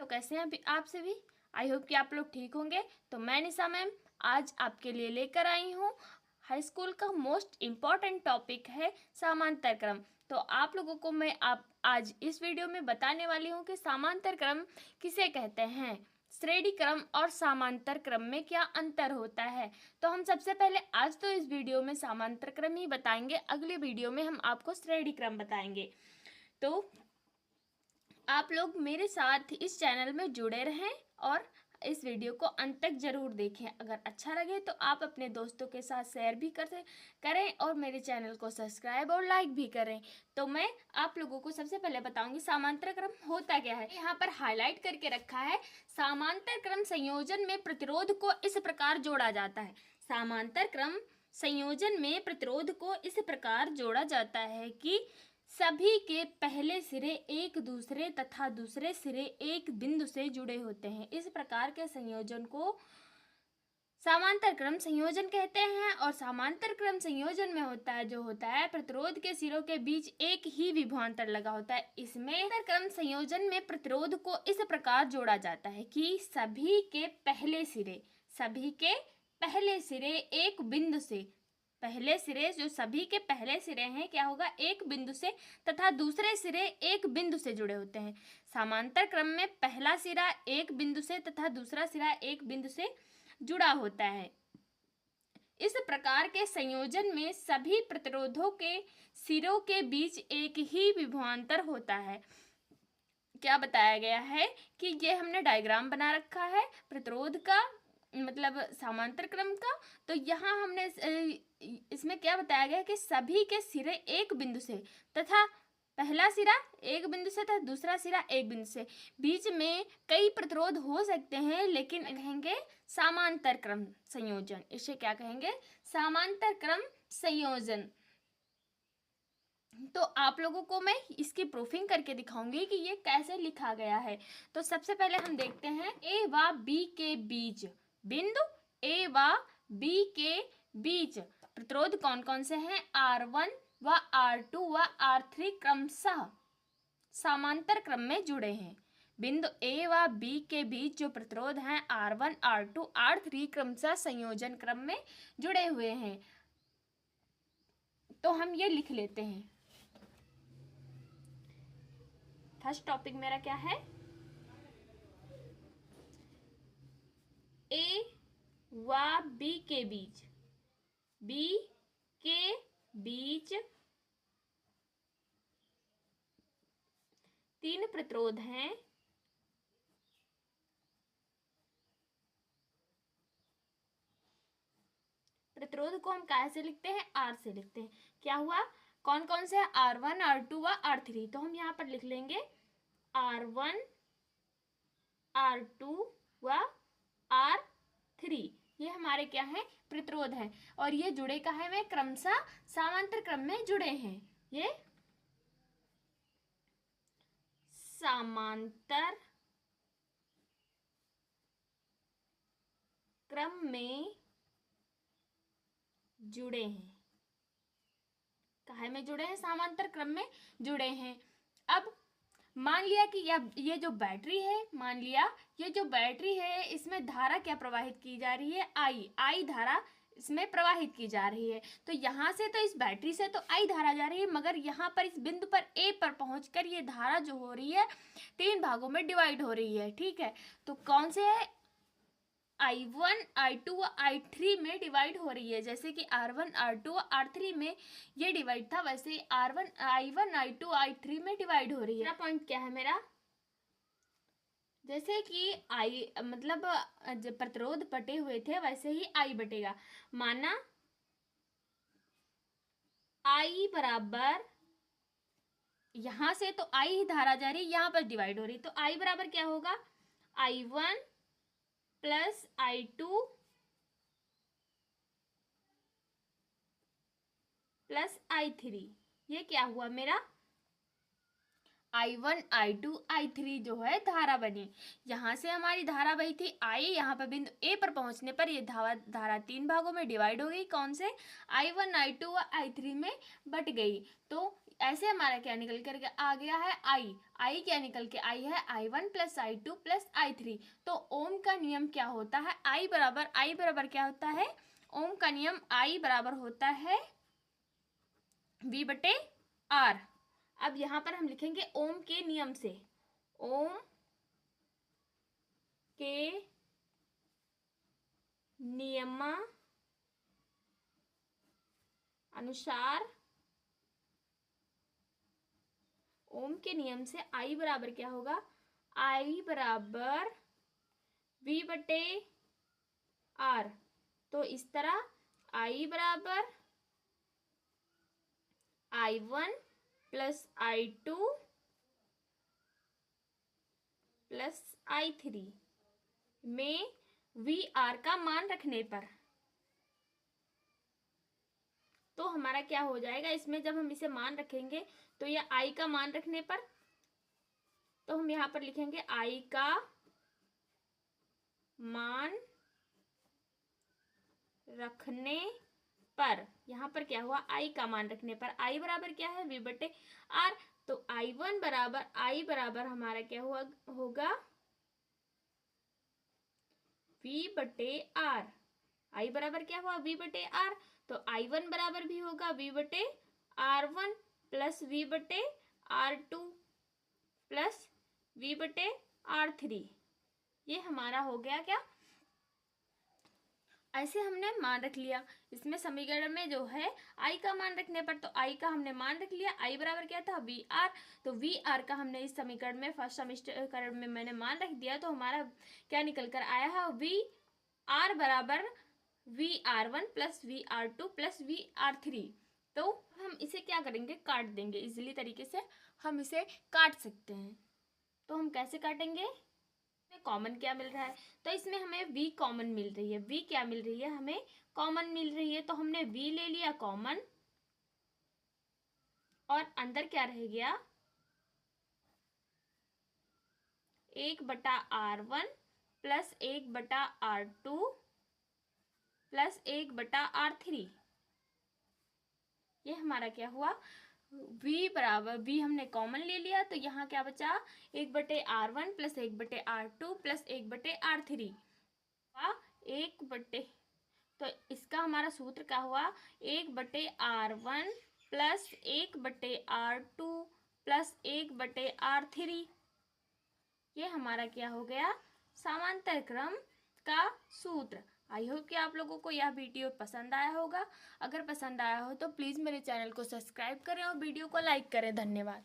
कैसे हैं अभी आप सभी? आई होप कि आप लोग ठीक होंगे। तो मैं निशा मैम आज आपके लिए लेकर आई हूँ हाई स्कूल का मोस्ट इम्पॉर्टेंट टॉपिक है समांतर क्रम। तो आप लोगों को मैं आज इस वीडियो में बताने वाली हूँ कि समांतर क्रम किसे कहते हैं, श्रेणी क्रम और समांतर क्रम में क्या अंतर होता है। तो हम सबसे पहले आज तो इस वीडियो में समांतर क्रम ही बताएंगे, अगले वीडियो में हम आपको श्रेणी क्रम बताएंगे। तो आप लोग मेरे साथ इस चैनल में जुड़े रहें और इस वीडियो को अंत तक जरूर देखें। अगर अच्छा लगे तो आप अपने दोस्तों के साथ शेयर भी करें और मेरे चैनल को सब्सक्राइब और लाइक भी करें। तो मैं आप लोगों को सबसे पहले बताऊंगी समांतर क्रम होता क्या है। यहाँ पर हाईलाइट करके रखा है, समांतर क्रम संयोजन में प्रतिरोध को इस प्रकार जोड़ा जाता है। समांतर क्रम संयोजन में प्रतिरोध को इस प्रकार जोड़ा जाता है कि सभी के पहले सिरे एक दूसरे तथा दूसरे सिरे एक बिंदु से जुड़े होते हैं। इस प्रकार के संयोजन को समांतर क्रम संयोजन कहते हैं। और समांतर क्रम संयोजन में होता है प्रतिरोध के सिरों के बीच एक ही विभवांतर लगा होता है। इसमें समांतर क्रम संयोजन में प्रतिरोध को इस प्रकार जोड़ा जाता है कि सभी के पहले सिरे एक बिंदु से, पहले सिरे जो सभी के पहले सिरे हैं क्या होगा, एक बिंदु से तथा दूसरे सिरे एक बिंदु से जुड़े होते हैं। समांतर क्रम में पहला सिरा एक बिंदु से तथा दूसरा सिरा एक बिंदु से जुड़ा होता है। इस प्रकार के संयोजन में सभी प्रतिरोधों के सिरों के बीच एक ही विभवांतर होता है। क्या बताया गया है कि ये हमने डायग्राम बना रखा है प्रतिरोध का, मतलब समांतर क्रम का। तो यहाँ हमने इसमें क्या बताया गया कि सभी के सिरे एक बिंदु से तथा पहला सिरा एक बिंदु से तथा दूसरा सिरा एक बिंदु से, बीच में कई प्रतिरोध हो सकते हैं लेकिन कहेंगे समांतर क्रम संयोजन। इसे क्या कहेंगे, समांतर क्रम संयोजन। तो आप लोगों को मैं इसकी प्रूफिंग करके दिखाऊंगी कि ये कैसे लिखा गया है। तो सबसे पहले हम देखते हैं ए व बी के बीच, बिंदु ए व बी के बीच प्रतिरोध कौन कौन से हैं, R1 व R2 व R3 क्रमशः समांतर क्रम में जुड़े हैं। बिंदु ए व बी के बीच जो प्रतिरोध हैं R1, R2, R3 क्रमशः संयोजन क्रम में जुड़े हुए हैं। तो हम ये लिख लेते हैं। फर्स्ट टॉपिक मेरा क्या है, ए व बी के बीच, बी के बीच तीन प्रतिरोध हैं। प्रतिरोध को हम कैसे लिखते हैं, R से लिखते हैं। क्या हुआ, कौन कौन से R1, R2 व R3। तो हम यहाँ पर लिख लेंगे R1, R2 व R3। ये हमारे क्या है, प्रतिरोध है। और ये जुड़े कहाँ है, क्रमशः समांतर क्रम में जुड़े हैं। ये समांतर क्रम में जुड़े हैं। काहे में जुड़े हैं, समांतर क्रम में जुड़े हैं। अब मान लिया कि ये जो बैटरी है, मान लिया ये जो बैटरी है इसमें धारा क्या प्रवाहित की जा रही है, आई धारा इसमें प्रवाहित की जा रही है। तो यहाँ से तो इस बैटरी से तो आई धारा जा रही है, मगर यहाँ पर इस बिंदु पर ए पर पहुंचकर ये धारा जो हो रही है तीन भागों में डिवाइड हो रही है। ठीक है, तो कौन से है, I1, I2 व I3 में डिवाइड हो रही है। जैसे कि R1, R2 व R3 में ये डिवाइड था, वैसे ही I1, I2, I3 में डिवाइड हो रही है। मेरा पॉइंट क्या है, मेरा जैसे कि मतलब जब प्रतिरोध बटे हुए थे वैसे ही I बटेगा। माना I बराबर, यहां से तो I ही धारा जा रही है, यहां पर डिवाइड हो रही है, तो I बराबर क्या होगा, I1 plus I2 plus I3। ये क्या हुआ मेरा, I1, I2, I3 जो है धारा बनी। यहाँ से हमारी धारा बही थी I, यहाँ पर बिंदु A पर पहुंचने पर ये धारा तीन भागों में डिवाइड हो गई। कौन से, I1, I2 व I3 में बट गई। तो ऐसे हमारा क्या निकल कर आ गया है आई क्या निकल के आई है I1 + I2 + I3। तो ओम का नियम क्या होता है, आई बराबर क्या होता है, ओम का नियम आई बराबर होता है V/R। अब यहाँ पर हम लिखेंगे ओम के नियम से, ओम के नियम अनुसार, ओम के नियम से आई बराबर क्या होगा, आई बराबर V/R। तो इस तरह आई बराबर I1 + I2 + I3 में VR का मान रखने पर, तो हमारा क्या हो जाएगा, इसमें जब हम इसे मान रखेंगे तो यह I का मान रखने पर, तो हम यहाँ पर लिखेंगे I का मान रखने पर, यहाँ पर क्या हुआ, I का मान रखने पर, I बराबर क्या है V/R। तो I1 बराबर I बराबर हमारा क्या हुआ होगा V/R। I बराबर क्या हुआ V/R। तो I1 बराबर भी होगा V/R1 + V/R2 + V/R3। ये हमारा हो गया क्या, ऐसे हमने मान रख लिया। इसमें समीकरण में जो है आई का मान रखने पर, तो आई का हमने मान रख लिया, आई बराबर क्या था VR। तो VR का हमने इस समीकरण में फर्स्ट समीकरण में मैंने मान रख दिया, तो हमारा क्या निकल कर आया है VR बराबर VR1 + VR2 + VR3। तो हम इसे क्या करेंगे, काट देंगे, इजीली तरीके से हम इसे काट सकते हैं। तो हम कैसे काटेंगे, कॉमन क्या मिल रहा है, तो इसमें हमें V कॉमन मिल रही है, V क्या मिल रही है, हमें कॉमन मिल रही है। तो हमने V ले लिया कॉमन, और अंदर क्या रह गया 1/R1 + 1/R2 + 1/R3। ये हमारा क्या हुआ, V बराबर V हमने कॉमन ले लिया, तो यहाँ क्या बचा 1/R1 + 1/R2 + 1/R3 तो इसका हमारा सूत्र क्या हुआ 1/R1 + 1/R2 + 1/R3। ये हमारा क्या हो गया समांतर क्रम का सूत्र। आई होप कि आप लोगों को यह वीडियो पसंद आया होगा। अगर पसंद आया हो तो प्लीज़ मेरे चैनल को सब्सक्राइब करें और वीडियो को लाइक करें। धन्यवाद।